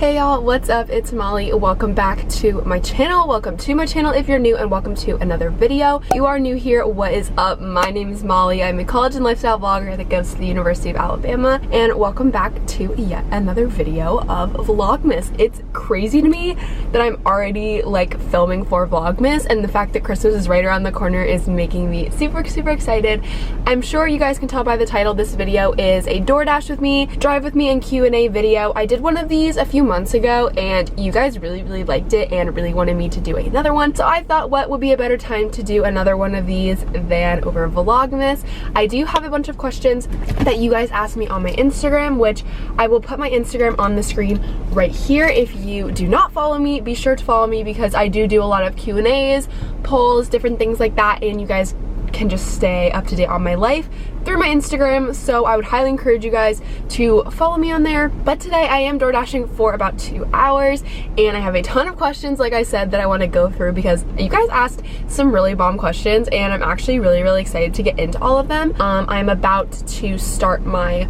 Hey y'all, what's up? It's Molly. Welcome back to my channel. Welcome to my channel if you're new, and welcome to another video. If you are new here, what is up? My name is Molly. I'm a college and lifestyle vlogger that goes to the University of Alabama, and welcome back to yet another video of Vlogmas. It's crazy to me that I'm already like filming for Vlogmas, and the fact that Christmas is right around the corner is making me super excited. I'm sure you guys can tell by the title, this video is a Doordash with me, drive with me, and Q&A video. I did one of these a few months ago and you guys really liked it and really wanted me to do another one, so I thought what would be a better time to do another one of these than over Vlogmas. I do have a bunch of questions that you guys asked me on my Instagram, which I will put my Instagram on the screen right here. If you do not follow me, be sure to follow me because I do a lot of Q&As, polls, different things like that, and you guys can just stay up to date on my life through my Instagram, so I would highly encourage you guys to follow me on there. But today I am door dashing for about 2 hours and I have a ton of questions, like I said, that I want to go through because you guys asked some really bomb questions and I'm actually really excited to get into all of them. I'm about to start my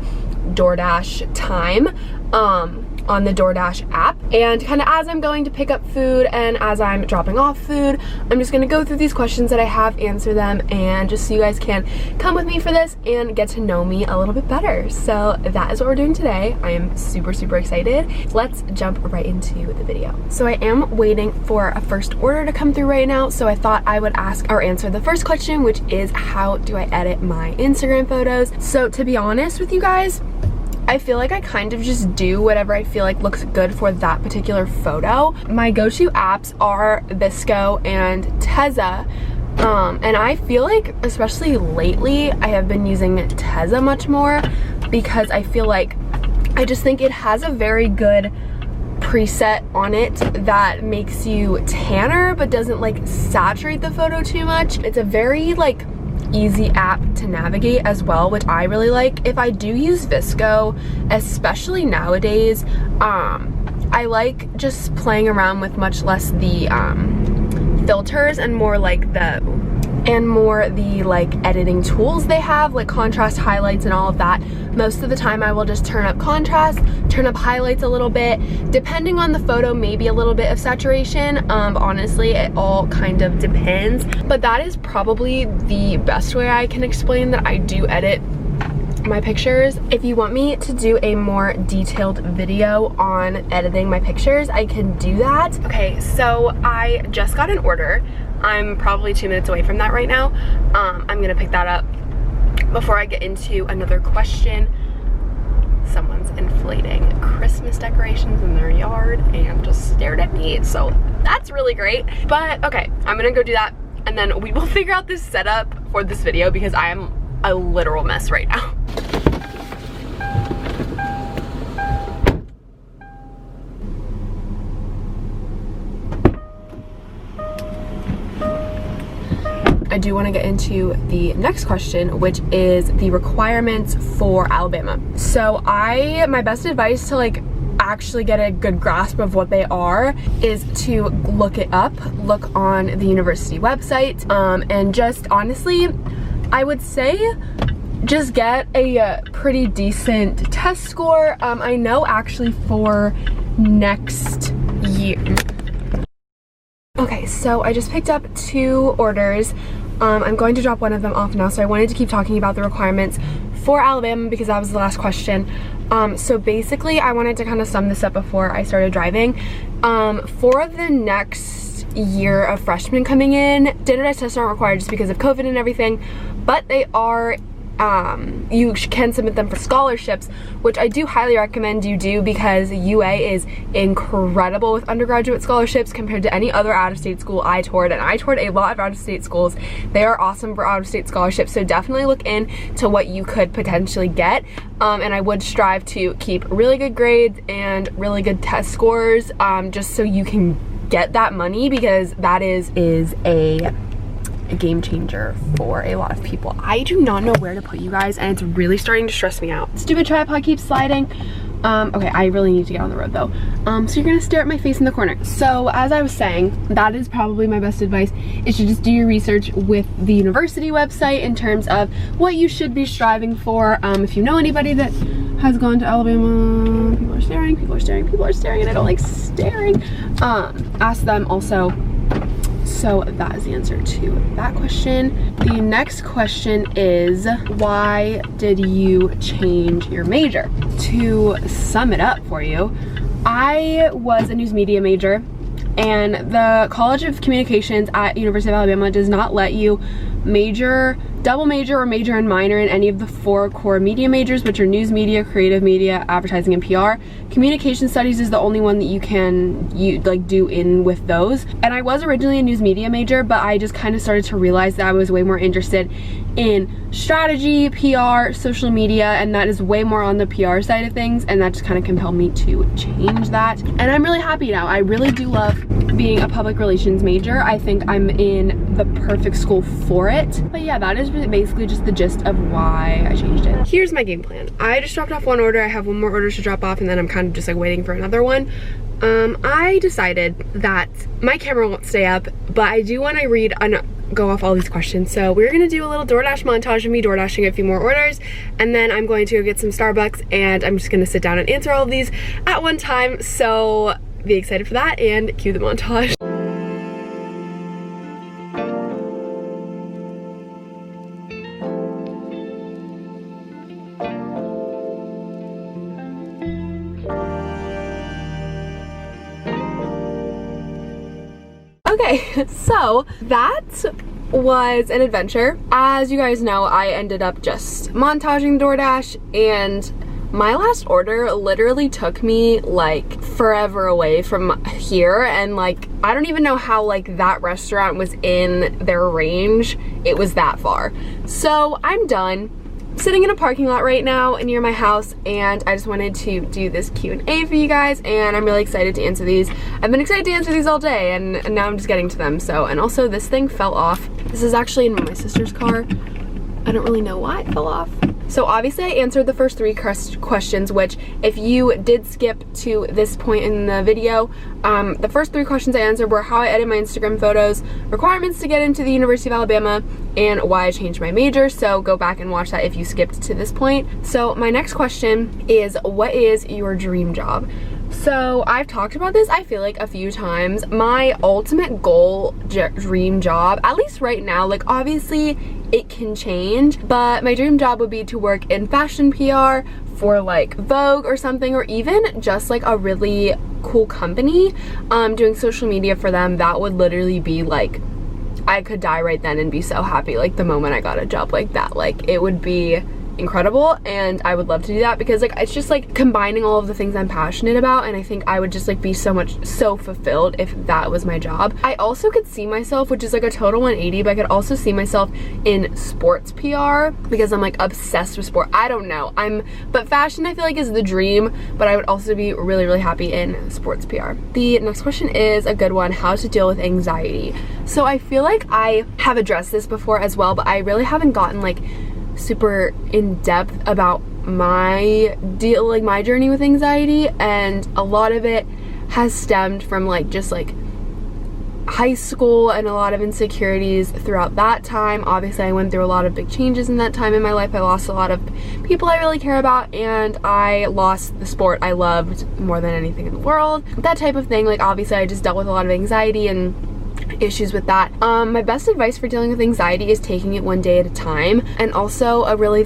DoorDash time on the DoorDash app, and kind of as I'm going to pick up food and as I'm dropping off food, I'm just going to go through these questions that I have, answer them, and just so you guys can come with me for this and get to know me a little bit better. So that is what we're doing today. I am super excited. Let's jump right into the video. So I am waiting for a first order to come through right now, so I thought I would ask or answer the first question, which is how do I edit my Instagram photos? So to be honest with you guys, I feel like I kind of just do whatever I feel like looks good for that particular photo. My go-to apps are Visco and Tezza, and I feel like, especially lately, I have been using Tezza much more because I feel like, I just think it has a very good preset on it that makes you tanner but doesn't like saturate the photo too much. It's a very like easy app to navigate as well, which I really like. If I do use Visco, especially nowadays, I like just playing around with much less the filters and more like the editing tools they have, like contrast, highlights, and all of that. Most of the time I will just turn up contrast, turn up highlights a little bit, depending on the photo, maybe a little bit of saturation. Honestly, it all kind of depends, but that is probably the best way I can explain that I do edit my pictures. If you want me to do a more detailed video on editing my pictures, I can do that. Okay, so I just got an order. I'm probably 2 minutes away from that right now. I'm gonna pick that up. Before I get into another question, someone's inflating Christmas decorations in their yard and just stared at me, so that's really great. But okay, I'm gonna go do that and then we will figure out this setup for this video because I am a literal mess right now. I do want to get into the next question, which is the requirements for Alabama. So my best advice to like actually get a good grasp of what they are is to look it up, look on the university website, and just honestly, I would say just get a pretty decent test score. I know actually for next year. Okay, so I just picked up 2 orders. I'm going to drop one of them off now, so I wanted to keep talking about the requirements for Alabama because that was the last question. So basically, I wanted to kind of sum this up before I started driving. For the next year of freshmen coming in, standardized tests aren't required just because of COVID and everything, but they are, you can submit them for scholarships, which I do highly recommend you do because UA is incredible with undergraduate scholarships compared to any other out-of-state school I toured, and I toured a lot of out-of-state schools. They are awesome for out-of-state scholarships, so definitely look into what you could potentially get, and I would strive to keep really good grades and really good test scores, just so you can get that money because that is a game changer for a lot of people. I do not know where to put you guys and it's really starting to stress me out. Stupid tripod keeps sliding. Okay, I really need to get on the road though. So you're gonna stare at my face in the corner. So as I was saying, that is probably my best advice, is to just do your research with the university website in terms of what you should be striving for. If you know anybody that has gone to Alabama. People are staring, people are staring, people are staring, and I don't like staring. Ask them also. So that is the answer to that question. The next question is, why did you change your major? To sum it up for you, I was a news media major, and the College of Communications at University of Alabama does not let you major, double major, or major and minor in any of the 4 core media majors, which are news media, creative media, advertising, and PR. Communication studies is the only one that you can do in with those. And I was originally a news media major, but I just kind of started to realize that I was way more interested in strategy, PR, social media, and that is way more on the PR side of things, and that just kind of compelled me to change that. And I'm really happy now. I really do love being a public relations major. I think I'm in the perfect school for it. But yeah, that is basically just the gist of why I changed it. Here's my game plan. I just dropped off one order. I have one more order to drop off, and then I'm kind of just like waiting for another one. I decided that my camera won't stay up, but I do want to read and go off all these questions. So we're gonna do a little DoorDash montage of me DoorDashing a few more orders, and then I'm going to go get some Starbucks, and I'm just gonna sit down and answer all of these at one time. So be excited for that, and cue the montage. Okay, so that was an adventure. As you guys know, I ended up just montaging DoorDash, and my last order literally took me like forever away from here, and like I don't even know how like that restaurant was in their range. It was that far. So I'm done. Sitting in a parking lot right now near my house, and I just wanted to do this Q&A for you guys, and I'm really excited to answer these. I've been excited to answer these all day, and now I'm just getting to them. So, and also this thing fell off. This is actually in my sister's car. I don't really know why it fell off. So obviously I answered the first 3 questions, which if you did skip to this point in the video, the first 3 questions I answered were how I edit my Instagram photos, requirements to get into the University of Alabama, and why I changed my major. So go back and watch that if you skipped to this point. So my next question is, what is your dream job? So I've talked about this, I feel like, a few times. My ultimate goal, dream job, at least right now, like obviously it can change, but my dream job would be to work in fashion PR for like Vogue or something, or even just like a really cool company doing social media for them. That would literally be like, I could die right then and be so happy like the moment I got a job like that. Like it would be incredible, and I would love to do that because like it's just like combining all of the things I'm passionate about, and I think I would just like be so fulfilled if that was my job. I also could see myself, which is like a total 180, but I could also see myself in sports PR because I'm like obsessed with sport. I don't know, but fashion I feel like is the dream, but I would also be really happy in sports PR. The next question is a good one: how to deal with anxiety. So I feel like I have addressed this before as well, but I really haven't gotten like super in depth about my journey with anxiety, and a lot of it has stemmed from like just like high school and a lot of insecurities throughout that time. Obviously I went through a lot of big changes in that time in my life. I lost a lot of people I really care about, and I lost the sport I loved more than anything in the world. That type of thing. Like obviously I just dealt with a lot of anxiety and issues with that. My best advice for dealing with anxiety is taking it one day at a time. And also a really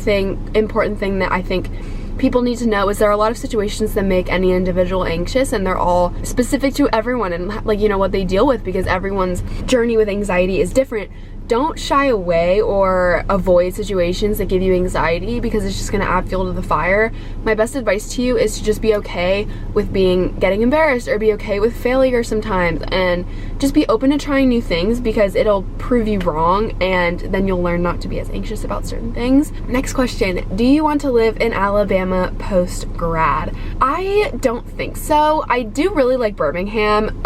important thing that I think people need to know is there are a lot of situations that make any individual anxious, and they're all specific to everyone and like, you know, what they deal with, because everyone's journey with anxiety is different. Don't shy away or avoid situations that give you anxiety, because it's just gonna add fuel to the fire. My best advice to you is to just be okay with getting embarrassed, or be okay with failure sometimes, and just be open to trying new things, because it'll prove you wrong, and then you'll learn not to be as anxious about certain things. Next question: do you want to live in Alabama post-grad? I don't think so. I do really like Birmingham,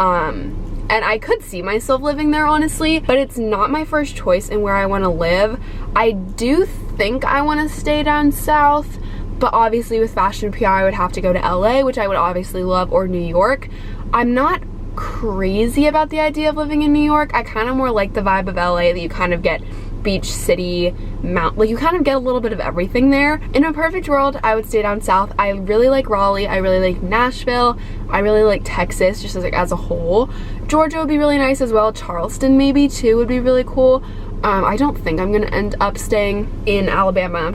and I could see myself living there, honestly, but it's not my first choice in where I want to live. I do think I want to stay down south, but obviously with fashion PR I would have to go to LA, which I would obviously love, or New York. I'm not crazy about the idea of living in New York. I kind of more like the vibe of LA, that you kind of get beach city like you kind of get a little bit of everything there. In a perfect world, I would stay down south. I really like Raleigh, I really like Nashville, I really like Texas just as a whole. Georgia would be really nice as well. Charleston maybe too would be really cool. I don't think I'm gonna end up staying in Alabama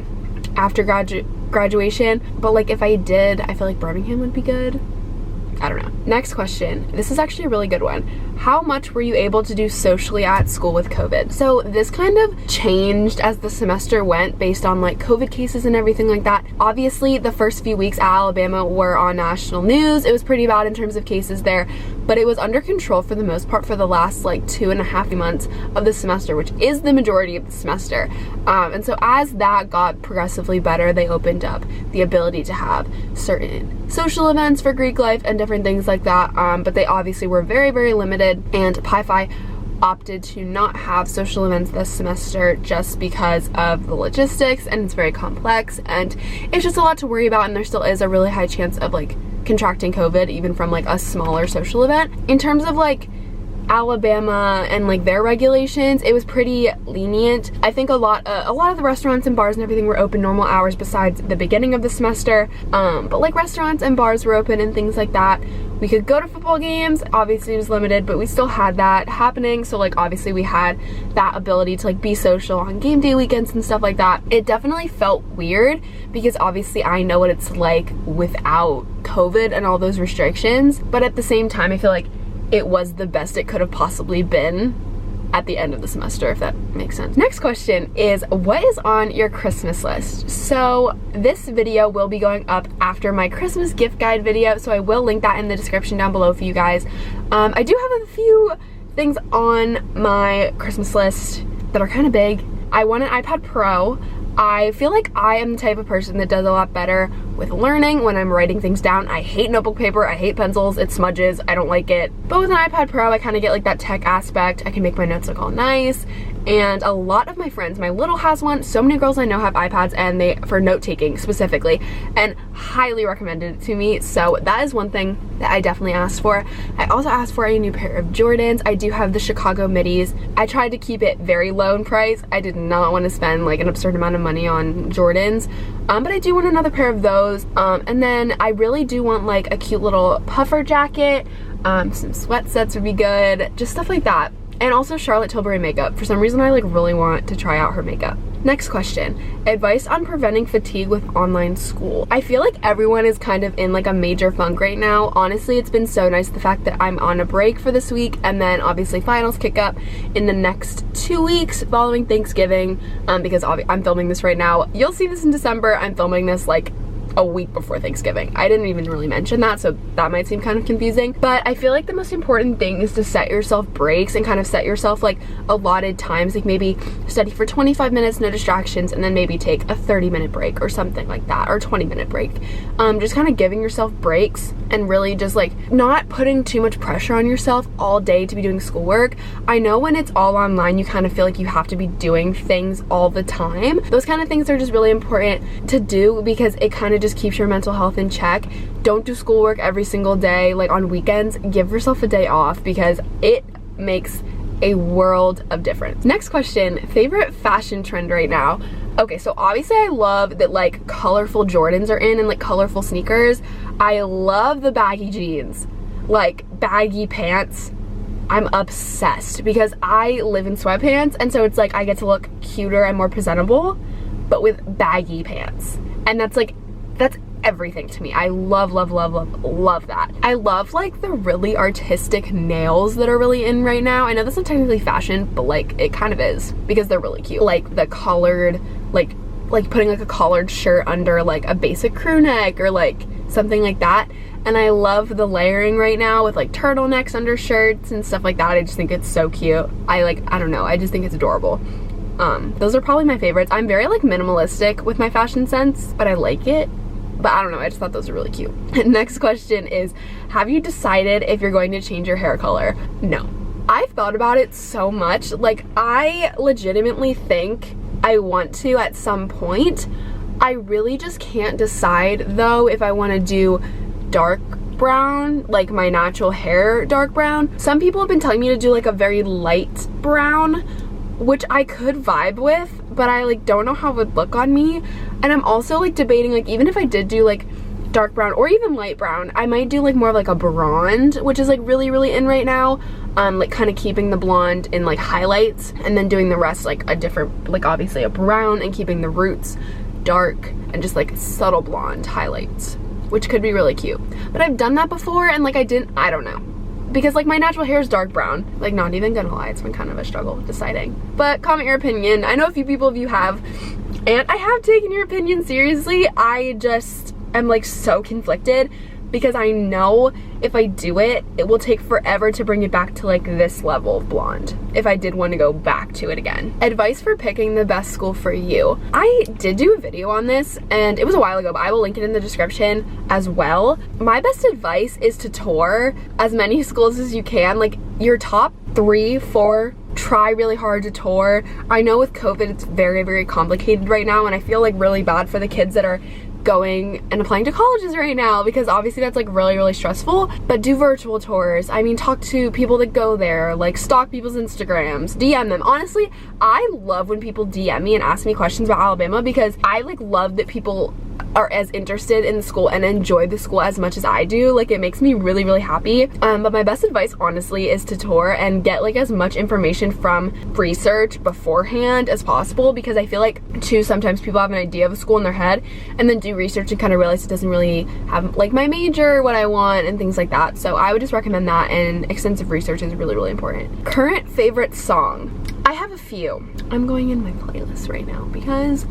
after graduation, but like if I did, I feel like Birmingham would be good. I don't know. Next question. This is actually a really good one. How much were you able to do socially at school with COVID? So this kind of changed as the semester went based on like COVID cases and everything like that. Obviously, the first few weeks at Alabama were on national news. It was pretty bad in terms of cases there, but it was under control for the most part for the last like 2.5 months of the semester, which is the majority of the semester. And so as that got progressively better, they opened up the ability to have certain social events for Greek life and different things like that. But they obviously were very, very limited, and Pi Phi opted to not have social events this semester just because of the logistics, and it's very complex and it's just a lot to worry about, and there still is a really high chance of like contracting COVID even from like a smaller social event. In terms of like Alabama and like their regulations, it was pretty lenient. I think a lot of the restaurants and bars and everything were open normal hours besides the beginning of the semester, but like restaurants and bars were open and things like that. We could go to football games. Obviously it was limited, but we still had that happening. So like obviously we had that ability to like be social on game day weekends and stuff like that. It definitely felt weird because obviously I know what it's like without COVID and all those restrictions, but at the same time I feel like it was the best it could have possibly been at the end of the semester, if that makes sense. Next question is, what is on your Christmas list? So this video will be going up after my Christmas gift guide video, so I will link that in the description down below for you guys. I do have a few things on my Christmas list that are kind of big. I want an iPad Pro. I feel like I am the type of person that does a lot better with learning when I'm writing things down. I hate notebook paper, I hate pencils, it smudges, I don't like it. But with an iPad Pro, I kind of get like that tech aspect. I can make my notes look all nice. And a lot of my friends, my little has one, so many girls I know have iPads, and they, for note taking specifically, and highly recommended it to me. So that is one thing that I definitely asked for. I also asked for a new pair of Jordans. I do have the Chicago middies. I tried to keep it very low in price. I did not want to spend like an absurd amount of money on Jordans, but I do want another pair of those. And then I really do want like a cute little puffer jacket. Some sweat sets would be good, just stuff like that. And also Charlotte Tilbury makeup. For some reason I like really want to try out her makeup. Next question, advice on preventing fatigue with online school. I feel like everyone is kind of in like a major funk right now. Honestly, it's been so nice the fact that I'm on a break for this week, and then obviously finals kick up in the next 2 weeks following Thanksgiving, because I'm filming this right now. You'll see this in December. I'm filming this like a week before Thanksgiving. I didn't even really mention that, so that might seem kind of confusing, but I feel like the most important thing is to set yourself breaks and kind of set yourself like allotted times, like maybe study for 25 minutes, no distractions, and then maybe take a 30-minute break or something like that, or 20-minute break. Just kind of giving yourself breaks and really just like not putting too much pressure on yourself all day to be doing schoolwork. I know when it's all online, you kind of feel like you have to be doing things all the time. Those kind of things are just really important to do because it kind of just keeps your mental health in check. Don't do schoolwork every single day, like on weekends. Give yourself a day off because it makes a world of difference. Next question, favorite fashion trend right now? Okay, so obviously I love that like colorful Jordans are in and like colorful sneakers. I love the baggy jeans, like baggy pants. I'm obsessed because I live in sweatpants, and so it's like I get to look cuter and more presentable, but with baggy pants. And that's everything to me. I love that. I love like the really artistic nails that are really in right now. I know that's not technically fashion, but like it kind of is because they're really cute. Like the collared, like putting like a collared shirt under like a basic crew neck or like something like that. And I love the layering right now with like turtlenecks under shirts and stuff like that. I just think it's so cute. I don't know, I just think it's adorable. Those are probably my favorites. I'm very like minimalistic with my fashion sense, but I like it. But I don't know, I just thought those were really cute. Next question is, have you decided if you're going to change your hair color? No. I've thought about it so much. Like, I legitimately think I want to at some point. I really just can't decide though if I want to do dark brown, like my natural hair dark brown. Some people have been telling me to do like a very light brown, which I could vibe with, but I like don't know how it would look on me. And I'm also like debating, like even if I did do like dark brown or even light brown, I might do like more of like a blonde, which is like really in right now. Like kind of keeping the blonde in like highlights and then doing the rest like a different, like obviously a brown, and keeping the roots dark and just like subtle blonde highlights, which could be really cute. But I've done that before and like I don't know, because like my natural hair is dark brown. Like not even gonna lie, it's been kind of a struggle deciding. But comment your opinion. I know a few people of you have, and I have taken your opinion seriously. I just am like so conflicted because I know if I do it, it will take forever to bring it back to like this level of blonde if I did want to go back to it again. Advice for picking the best school for you. I did do a video on this and it was a while ago, but I will link it in the description as well. My best advice is to tour as many schools as you can, like your top 3, 4, try really hard to tour. I know with COVID it's very complicated right now, and I feel like really bad for the kids that are going and applying to colleges right now, because obviously that's like really stressful. But do virtual tours. I mean, talk to people that go there, like stalk people's Instagrams, DM them. Honestly, I love when people DM me and ask me questions about Alabama, because I like love that people are as interested in the school and enjoy the school as much as I do. Like it makes me really happy. But my best advice honestly is to tour and get like as much information from research beforehand as possible, because I feel like too sometimes people have an idea of a school in their head and then do research and kind of realize it doesn't really have like my major, what I want, and things like that. So I would just recommend that, and extensive research is really important. Current favorite song. I have a few. I'm going in my playlist right now because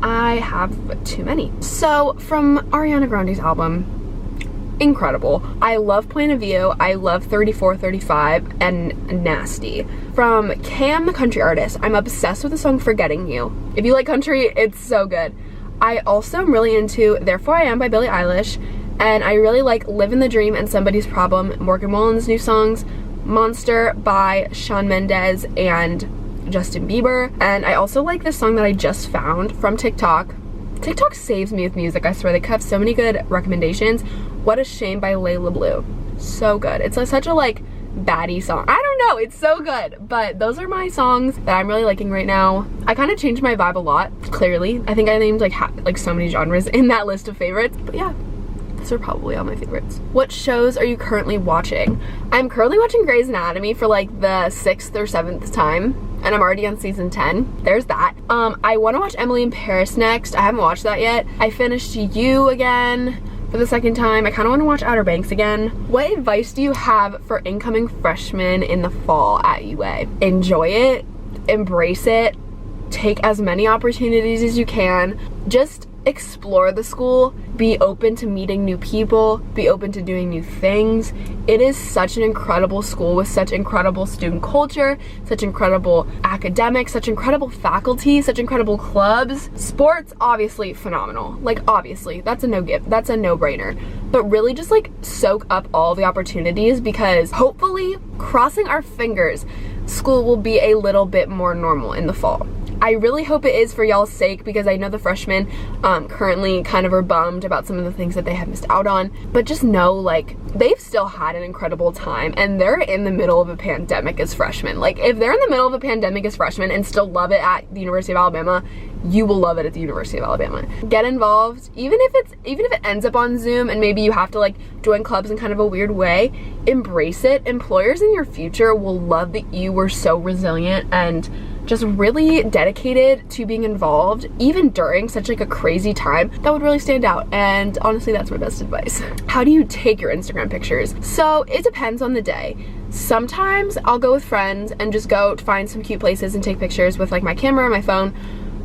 I have too many. So from Ariana Grande's album, incredible. I love Point of View, I love 34, 35, and Nasty. From Cam, the country artist, I'm obsessed with the song Forgetting You. If you like country, it's so good. I also am really into Therefore I Am by Billie Eilish, and I really like Livin' the Dream and Somebody's Problem, Morgan Wallen's new songs, Monster by Shawn Mendes and Justin Bieber. And I also like this song that I just found from TikTok. TikTok saves me with music, I swear. They have so many good recommendations. What a Shame by Layla Blue. So good. It's like such a like baddie song. I don't know, it's so good. But those are my songs that I'm really liking right now. I kind of changed my vibe a lot, clearly. I think I named like so many genres in that list of favorites. But yeah, those are probably all my favorites. What shows are you currently watching? I'm currently watching Grey's Anatomy for like the 6th or 7th time, and I'm already on season 10. There's that. I want to watch Emily in Paris next. I haven't watched that yet. I finished You again for the 2nd time. I kind of want to watch Outer Banks again. What advice do you have for incoming freshmen in the fall at UA? Enjoy it, embrace it, take as many opportunities as you can. Just explore the school, be open to meeting new people, be open to doing new things. It is such an incredible school with such incredible student culture, such incredible academics, such incredible faculty, such incredible clubs. Sports, obviously phenomenal. Like obviously, that's a no-brainer. But really just like soak up all the opportunities, because hopefully, crossing our fingers, school will be a little bit more normal in the fall. I really hope it is for y'all's sake, because I know the freshmen currently kind of are bummed about some of the things that they have missed out on. But just know, like, they've still had an incredible time, and they're in the middle of a pandemic as freshmen. Like, if they're in the middle of a pandemic as freshmen and still love it at the University of Alabama, you will love it at the University of Alabama. Get involved, even if it ends up on Zoom and maybe you have to like join clubs in kind of a weird way. Embrace it. Employers in your future will love that you were so resilient and just really dedicated to being involved, even during such like a crazy time. That would really stand out, and honestly, that's my best advice. How do you take your Instagram pictures? So it depends on the day. Sometimes I'll go with friends and just go to find some cute places and take pictures with like my camera or my phone.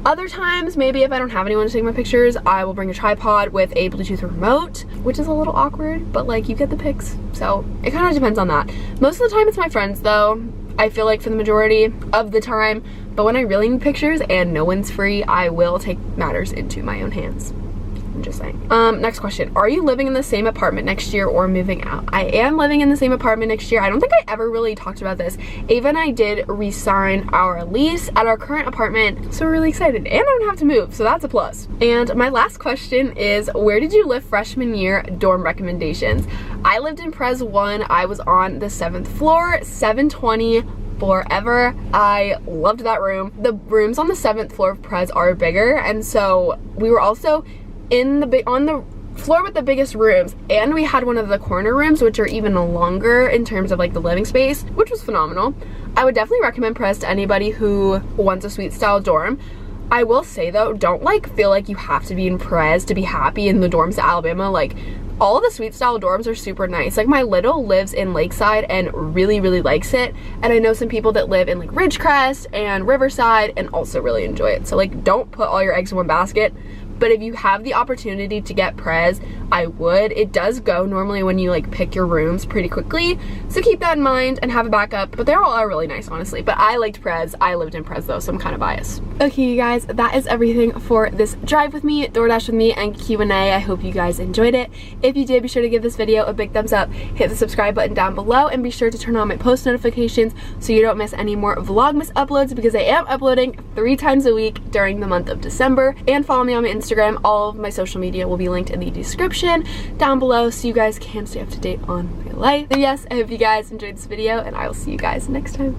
Other times, maybe if I don't have anyone to take my pictures, I will bring a tripod with a Bluetooth remote, which is a little awkward, but like you get the pics. So it kind of depends on that. Most of the time it's my friends though, I feel like, for the majority of the time. But when I really need pictures and no one's free, I will take matters into my own hands. I'm just saying. Next question. Are you living in the same apartment next year or moving out? I am living in the same apartment next year. I don't think I ever really talked about this. Ava and I did re-sign our lease at our current apartment, so we're really excited. And I don't have to move, so that's a plus. And my last question is, where did you live freshman year? Dorm recommendations. I lived in Pres 1. I was on the 7th floor, 720 floor ever. I loved that room. The rooms on the 7th floor of Prez are bigger, and so we were also on the floor with the biggest rooms, and we had one of the corner rooms, which are even longer in terms of like the living space, which was phenomenal. I would definitely recommend Prez to anybody who wants a suite style dorm. I will say though, don't like feel like you have to be in Prez to be happy in the dorms at Alabama. Like, all of the suite style dorms are super nice. Like, my little lives in Lakeside and really likes it, and I know some people that live in like Ridgecrest and Riverside and also really enjoy it. So like, don't put all your eggs in one basket. But if you have the opportunity to get Prez, I would. It does go normally when you like pick your rooms pretty quickly, so keep that in mind and have a backup. But they all are really nice, honestly. But I liked Prez. I lived in Prez though, so I'm kind of biased. Okay, you guys, that is everything for this drive with me, DoorDash with me, and Q&A. I hope you guys enjoyed it. If you did, be sure to give this video a big thumbs up, hit the subscribe button down below, and be sure to turn on my post notifications so you don't miss any more Vlogmas uploads, because I am uploading 3 times a week during the month of December. And follow me on my Instagram. All of my social media will be linked in the description down below, so you guys can stay up to date on my life. So yes, I hope you guys enjoyed this video, and I will see you guys next time.